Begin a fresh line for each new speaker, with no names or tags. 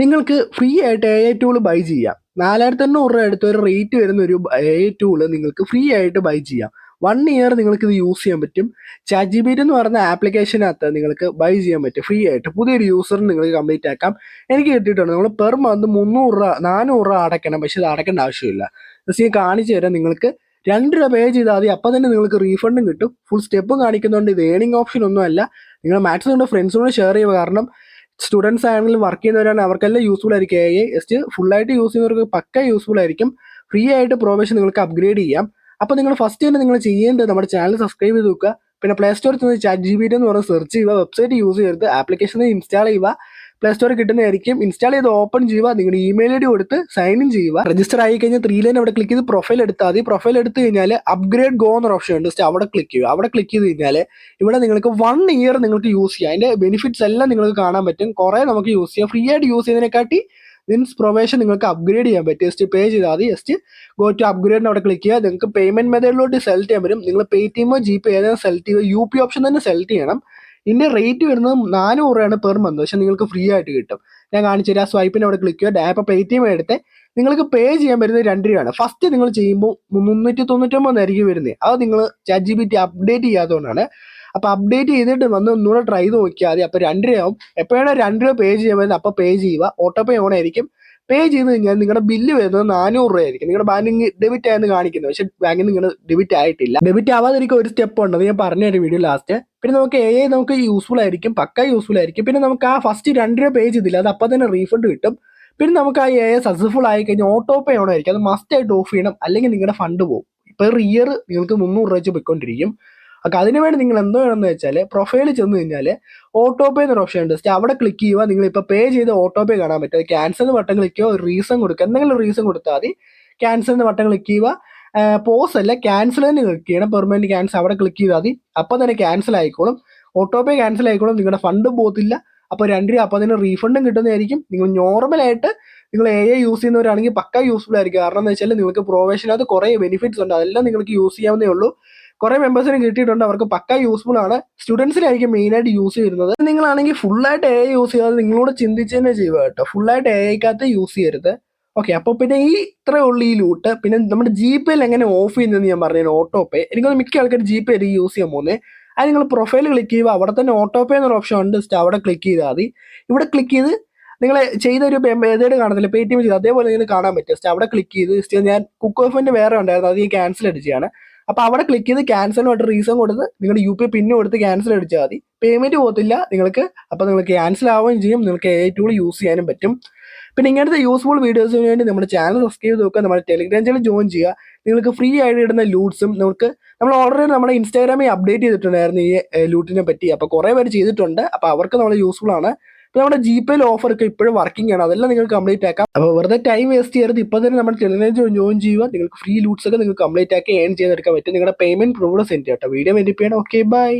നിങ്ങൾക്ക് ഫ്രീ ആയിട്ട് A I tool by ചെയ്യാം. 4500 രൂപ അടുത്ത് ഒരു റേറ്റ് വരുന്ന ഒരു എ ഐ ടൂള് നിങ്ങൾക്ക് ഫ്രീ ആയിട്ട് ബൈ ചെയ്യാം. 1 ഇയർ നിങ്ങൾക്ക് ഇത് യൂസ് ചെയ്യാൻ പറ്റും. ചാറ്റ് ജി പി ടി എന്ന് പറയുന്ന ആപ്ലിക്കേഷനകത്ത് നിങ്ങൾക്ക് ബൈ ചെയ്യാൻ പറ്റും ഫ്രീ ആയിട്ട്. പുതിയൊരു യൂസറിന് നിങ്ങൾക്ക് കംപ്ലീറ്റ് ആക്കാം. എനിക്ക് കിട്ടിയിട്ടുണ്ട്. നമ്മൾ പെർ മന്ത് 300 രൂപ 400 രൂപ അടയ്ക്കണം. പക്ഷെ ഇത് അടയ്ക്കേണ്ട ആവശ്യമില്ല. ജസ്റ്റ് ഞാൻ കാണിച്ചു തരാം. നിങ്ങൾക്ക് 2 രൂപ പേ ചെയ്താൽ മതി. അപ്പം തന്നെ നിങ്ങൾക്ക് റീഫണ്ടും കിട്ടും. ഫുൾ സ്റ്റെപ്പും കാണിക്കുന്നുണ്ട്. ഇത് ഏണിംഗ് ഓപ്ഷൻ ഒന്നും അല്ല. നിങ്ങൾ മാക്സിമം നിങ്ങളുടെ ഫ്രണ്ട്സിനോട് ഷെയർ ചെയ്യുക. കാരണം സ്റ്റുഡൻസ് ആണെങ്കിലും വർക്ക് ചെയ്യുന്നവരാണ്, അവർക്കെല്ലാം യൂസ്ഫുൾ ആയിരിക്കും. എ ഐ ജസ്റ്റ് ഫുള്ളായിട്ട് യൂസ് ചെയ്യുന്നവർക്ക് പക്ക യൂസ്ഫുൾ ആയിരിക്കും. ഫ്രീ ആയിട്ട് പ്രൊവേഷൻ നിങ്ങൾക്ക് അപ്ഗ്രേഡ് ചെയ്യാം. അപ്പോൾ നിങ്ങൾ ഫസ്റ്റ് തന്നെ നിങ്ങൾ ചെയ്യേണ്ടത് നമ്മുടെ ചാനൽ സബ്സ്ക്രൈബ് ചെയ്ത് വെക്കുക. പിന്നെ പ്ലേ സ്റ്റോറിൽ ചെന്ന് ചാറ്റ് ജി പി ടി എന്ന് പറഞ്ഞ് സെർച്ച് ചെയ്യുക. വെബ്സൈറ്റ് യൂസ് ചെയ്ത് ആപ്ലിക്കേഷൻ ഇൻസ്റ്റാൾ ചെയ്യുക. പ്ലേ സ്റ്റോറിൽ കിട്ടുന്നതായിരിക്കും. ഇൻസ്റ്റാൾ ചെയ്ത് ഓപ്പൺ ചെയ്യുക. നിങ്ങളുടെ ഇമെയിൽ ഐ ഡി കൊടുത്ത് സൈൻ ഇൻ ചെയ്യുക. രജിസ്റ്റർ ആയി കഴിഞ്ഞാൽ 3 ലൈൻ അവിടെ ക്ലിക്ക് ചെയ്ത് പ്രൊഫൈൽ എടുത്താൽ മതി. പ്രൊഫൈൽ എടുത്തു കഴിഞ്ഞാൽ അപ്ഗ്രേഡ് ഗോ എന്നൊരു ഓപ്ഷൻ ഉണ്ട്. ജസ്റ്റ് അവിടെ ക്ലിക്ക് ചെയ്യുക. അവിടെ ക്ലിക്ക് ചെയ്ത് കഴിഞ്ഞാൽ ഇവിടെ നിങ്ങൾക്ക് 1 ഇയർ നിങ്ങൾക്ക് യൂസ് ചെയ്യാം. അതിന്റെ ബെനിഫിറ്റ്സ് എല്ലാം നിങ്ങൾക്ക് കാണാൻ പറ്റും. കുറേ നമുക്ക് യൂസ് ചെയ്യാം. ഫ്രീ ആയിട്ട് യൂസ് ചെയ്യുന്നതിനെക്കാട്ടി മീൻസ് പ്രൊവേഷൻ നിങ്ങൾക്ക് അപ്ഗ്രേഡ് ചെയ്യാൻ പറ്റും. ജസ്റ്റ് പേ ചെയ്താൽ മതി. ജസ്റ്റ് ഗോ ടു അപ്ഗ്രേഡിന് അവിടെ ക്ലിക്ക് ചെയ്യുക. നിങ്ങൾക്ക് പേയ്മെന്റ് മെത്തേഡിലോട്ട് സെലക്ട് ചെയ്യാൻ വരും. നിങ്ങൾ പേടിഎമ്മോ ജി പേ ഏതാണ് സെലക്ട് ചെയ്യുക. യു പി ഓപ്ഷൻ തന്നെ സെലക്ട് ചെയ്യണം. ഇതിന്റെ റേറ്റ് വരുന്നത് 400 രൂപയാണ് പെർ മന്ത്. പക്ഷെ നിങ്ങൾക്ക് ഫ്രീ ആയിട്ട് കിട്ടും. ഞാൻ കാണിച്ചു തരാം. സ്വൈപ്പിന് അവിടെ ക്ലിക്ക് ചെയ്യുക. ഇപ്പോൾ പേടിഎം എടുത്ത് നിങ്ങൾക്ക് പേ ചെയ്യാൻ വരുന്നത് 2 രൂപയാണ്. ഫസ്റ്റ് നിങ്ങൾ ചെയ്യുമ്പോൾ 399 ആയിരിക്കും വരുന്നത്. അത് നിങ്ങൾ chat G P T update ചെയ്യാത്തതുകൊണ്ടാണ്. അപ്പോൾ അപ്ഡേറ്റ് ചെയ്തിട്ട് വന്ന് ഒന്നുകൂടെ ട്രൈ ചെയ്ത് നോക്കിയാൽ മതി. അപ്പോൾ 2 രൂപയാവും. എപ്പോഴാണ് 2 രൂപ പേ ചെയ്യാൻ വരുന്നത് അപ്പോൾ പേ ചെയ്യുക. ഓട്ടോ പേ ഓൺ ആയിരിക്കും. പേ ചെയ്ത് കഴിഞ്ഞാൽ നിങ്ങളുടെ ബില്ല് വരുന്നത് 400 രൂപയായിരിക്കും. നിങ്ങളുടെ ബാങ്കിങ് ഡെബിറ്റ് ആയെന്ന് കാണിക്കുന്നത്. പക്ഷെ ബാങ്കിൽ നിങ്ങൾ ഡെബിറ്റ് ആയിട്ടില്ല. ഡെബിറ്റ് ആവാതിരിക്കും ഒരു സ്റ്റെപ്പ് ഉണ്ട്. അത് ഞാൻ പറഞ്ഞുതരാം വീഡിയോ ലാസ്റ്റ്. പിന്നെ നമുക്ക് എ ഐ നമുക്ക് യൂസ്ഫുൾ ആയിരിക്കും. പക്ക യൂസ്ഫുൾ ആയിരിക്കും. പിന്നെ നമുക്ക് ആ ഫസ്റ്റ് 2 രൂപ പേ ചെയ്തില്ല, അത് അപ്പം തന്നെ റീഫണ്ട് കിട്ടും. പിന്നെ നമുക്ക് ആ എ ഐ സക്സസ്ഫുൾ ആയി കഴിഞ്ഞാൽ ഓട്ടോ പേ ഓൺ ആയിരിക്കും. അത് മസ്റ്റ് ആയിട്ട് ഓഫ് ചെയ്യണം, അല്ലെങ്കിൽ നിങ്ങളുടെ ഫണ്ട് പോകും. പെർ ഇയർ നിങ്ങൾക്ക് 300 രൂപ വെച്ച് പോയിക്കൊണ്ടിരിക്കും. അപ്പോൾ അതിനുവേണ്ടി നിങ്ങൾ എന്തോ വേണമെന്ന് വെച്ചാൽ പ്രൊഫൈലിൽ ചെന്ന് കഴിഞ്ഞാൽ ഓട്ടോ പേ എന്നൊരു ഓപ്ഷൻ ഉണ്ട്. ജസ്റ്റ് അവിടെ ക്ലിക്ക് ചെയ്യുക. നിങ്ങളിപ്പോൾ പേ ചെയ്ത് ഓട്ടോ പേ കാണാൻ പറ്റും. അത് ക്യാൻസൽ എന്ന് ബട്ടൺ ക്ലിക്ക് ചെയ്യുക. ഒരു റീസൺ കൊടുക്കുക. എന്തെങ്കിലും റീസൺ കൊടുത്താൽ മതി. ക്യാൻസൽ എന്ന് ബട്ടൺ ക്ലിക്ക് ചെയ്യുക. പോസ് അല്ല, ക്യാൻസൽ തന്നെ ക്ലിക്ക് ചെയ്യണം. പെർമനന്റ് ക്യാൻസൽ അവിടെ ക്ലിക്ക് ചെയ്താൽ മതി. അപ്പോൾ തന്നെ ക്യാൻസൽ ആയിക്കോളും. ഓട്ടോ പേ ക്യാൻസൽ ആയിക്കോളും. നിങ്ങളുടെ ഫണ്ട് പോകത്തില്ല. അപ്പോൾ 2 രൂപ അപ്പോൾ അതിന് റീഫണ്ടും കിട്ടുന്നതായിരിക്കും. നിങ്ങൾ നോർമലായിട്ട് നിങ്ങൾ എ ഐ യൂസ് ചെയ്യുന്നവരാണെങ്കിൽ പക്ക യൂസ്ഫുൾ ആയിരിക്കും. കാരണം എന്ന് വെച്ചാൽ നിങ്ങൾക്ക് പ്രൊവേഷനകത്ത് കുറേ ബെനിഫിറ്റ്സ് ഉണ്ട്. അതെല്ലാം നിങ്ങൾക്ക് യൂസ് ചെയ്യാവുന്നേ ഉള്ളൂ. കുറേ മെമ്പേഴ്സിന് കിട്ടിയിട്ടുണ്ട്. അവർക്ക് പക്ക യൂസ്ഫുൾ ആണ്. സ്റ്റുഡൻസിനായിരിക്കും മെയിനായിട്ട് യൂസ് ചെയ്യുന്നത്. നിങ്ങളാണെങ്കിൽ ഫുള്ളായിട്ട് എ ഐ യൂസ് ചെയ്യാതെ നിങ്ങളോട് ചിന്തിച്ച് തന്നെ ചെയ്യുക കേട്ടോ. ഫുള്ളായിട്ട് എ ഐക്കകത്ത് യൂസ് ചെയ്യരുത്. ഓക്കെ, അപ്പോൾ പിന്നെ ഇത്രേ ഉള്ളൂ ഈ ലൂട്ട്. പിന്നെ നമ്മുടെ ജി പേയിൽ എങ്ങനെ ഓഫ് ചെയ്യുന്നതെന്ന് ഞാൻ പറഞ്ഞു. ഓട്ടോ പേ എനിക്കൊന്ന് മിക്ക ആൾക്കാർ ജി പേ യൂസ് ചെയ്യാൻ പോകുന്നത്. അത് നിങ്ങൾ പ്രൊഫൈൽ ക്ലിക്ക് ചെയ്യുക. അവിടെ തന്നെ ഓട്ടോ പേ എന്നൊരു ഓപ്ഷൻ ഉണ്ട്. ജസ്റ്റ് അവിടെ ക്ലിക്ക് ചെയ്താൽ മതി. ഇവിടെ ക്ലിക്ക് ചെയ്ത് നിങ്ങൾ ചെയ്തൊരു മെത്തേഡ് കാണത്തില്ല, പേടിഎം ചെയ്ത് അതേപോലെ നിങ്ങൾക്ക് കാണാൻ പറ്റും. ജസ്റ്റ് അവിടെ ക്ലിക്ക് ചെയ്ത് ജസ്റ്റ് ഞാൻ കുക്ക് ഓഫിൻ്റെ വേറെ ഉണ്ടായിരുന്നു, അത് ഞാൻ ക്യാൻസൽ അടിച്ചാണ്. അപ്പോൾ അവിടെ ക്ലിക്ക് ചെയ്ത് ക്യാൻസലിനായിട്ട് റീസൺ കൊടുത്ത് നിങ്ങളുടെ യു പി പിന്ന് കൊടുത്ത് ക്യാൻസൽ അടിച്ചാൽ മതി. പേയ്മെൻറ്റ് പോകത്തില്ല നിങ്ങൾക്ക്. അപ്പോൾ നിങ്ങൾക്ക് ക്യാൻസൽ ആവുകയും ചെയ്യും. നിങ്ങൾക്ക് എ ഐ ടൂൾ യൂസ് ചെയ്യാനും പറ്റും. പിന്നെ ഇങ്ങനത്തെ യൂസ്ഫുൾ വീഡിയോസിന് വേണ്ടി നമ്മുടെ ചാനൽ സബ്സ്ക്രൈബ് ചെയ്ത് നോക്കുക. നമ്മുടെ ടെലിഗ്രാം ചാനൽ ജോയിൻ ചെയ്യുക. നിങ്ങൾക്ക് ഫ്രീ ആയിട്ട് ഇടുന്ന ലൂട്ട്സും നമ്മൾ ഓൾറെഡി നമ്മുടെ ഇൻസ്റ്റാഗ്രാമിൽ അപ്ഡേറ്റ് ചെയ്തിട്ടുണ്ടായിരുന്നു ഈ ലൂട്ടിനെ പറ്റി. അപ്പോൾ കുറേ പേര് ചെയ്തിട്ടുണ്ട്. അപ്പോൾ അവർക്ക് നമ്മൾ യൂസ്ഫുൾ ആണ്. ഇപ്പോൾ നമ്മുടെ ജി പേയിൽ ഓഫറൊക്കെ ഇപ്പോഴും വർക്കിംഗ് ആണ്. അതെല്ലാം നിങ്ങൾക്ക് കംപ്ലീറ്റ് ആക്കാം. അപ്പോൾ വെറുതെ ടൈം വേസ്റ്റ് ചെയ്യരുത്. ഇപ്പോൾ തന്നെ നമ്മുടെ ടെലിഗ്രാം ജോയിൻ ചെയ്യുക. നിങ്ങൾക്ക് ഫ്രീ ലൂട്ട്സ് ഒക്കെ നിങ്ങൾക്ക് കംപ്ലീറ്റ് ആക്കി ഏൺ ചെയ്തെടുക്കാൻ പറ്റും. നിങ്ങളുടെ പേയ്മെന്റ് പ്രൂഫ് സെൻഡ് ചെയ്യാം കേട്ടോ. വീഡിയോ എൻഡ് ചെയ്യണം. Okay, by.